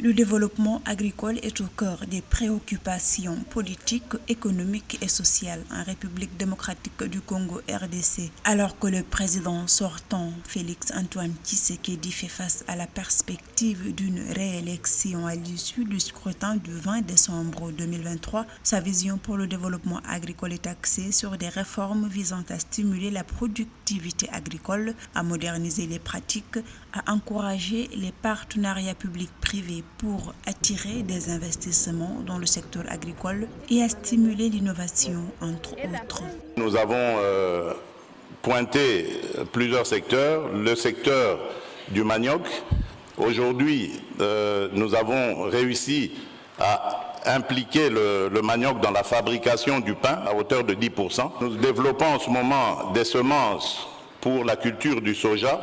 Le développement agricole est au cœur des préoccupations politiques, économiques et sociales en République démocratique du Congo RDC. Alors que le président sortant, Félix Antoine Tshisekedi, fait face à la perspective d'une réélection à l'issue du scrutin du 20 décembre 2023, sa vision pour le développement agricole est axée sur des réformes visant à stimuler la productivité agricole, à moderniser les pratiques, à encourager les partenariats publics-privés pour attirer des investissements dans le secteur agricole et à stimuler l'innovation, entre autres. Nous avons pointé plusieurs secteurs. Le secteur du manioc. Aujourd'hui, nous avons réussi à impliquer le manioc dans la fabrication du pain à hauteur de 10%. Nous développons en ce moment des semences pour la culture du soja.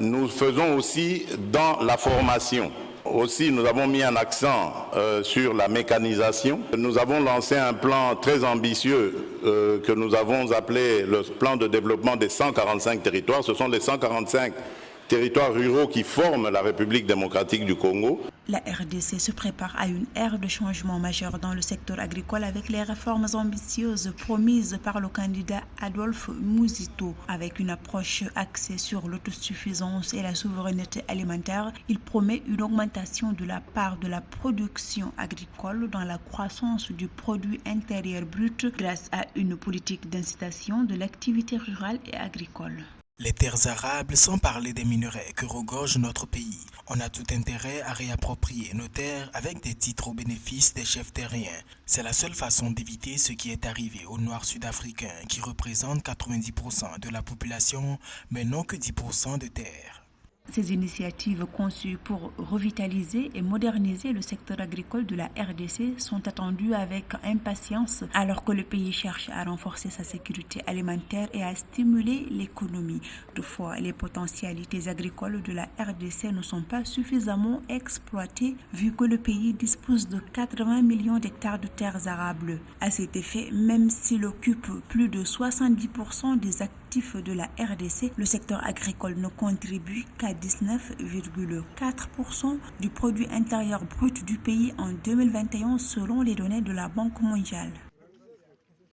Nous faisons aussi dans la formation. Aussi, nous avons mis un accent sur la mécanisation. Nous avons lancé un plan très ambitieux que nous avons appelé le plan de développement des 145 territoires. Ce sont les 145 territoires ruraux qui forment la République démocratique du Congo. La RDC se prépare à une ère de changement majeur dans le secteur agricole avec les réformes ambitieuses promises par le candidat Adolphe Muzito. Avec une approche axée sur l'autosuffisance et la souveraineté alimentaire, il promet une augmentation de la part de la production agricole dans la croissance du produit intérieur brut grâce à une politique d'incitation de l'activité rurale et agricole. Les terres arables, sans parler des minerais que regorge notre pays. On a tout intérêt à réapproprier nos terres avec des titres au bénéfice des chefs terriens. C'est la seule façon d'éviter ce qui est arrivé aux Noirs sud-africains qui représentent 90% de la population, mais non que 10% de terres. Ces initiatives conçues pour revitaliser et moderniser le secteur agricole de la RDC sont attendues avec impatience alors que le pays cherche à renforcer sa sécurité alimentaire et à stimuler l'économie. Toutefois, les potentialités agricoles de la RDC ne sont pas suffisamment exploitées vu que le pays dispose de 80 millions d'hectares de terres arables. À cet effet, même s'il occupe plus de 70% des actifs de la RDC, le secteur agricole ne contribue qu'à 19,4% du produit intérieur brut du pays en 2021 selon les données de la Banque mondiale.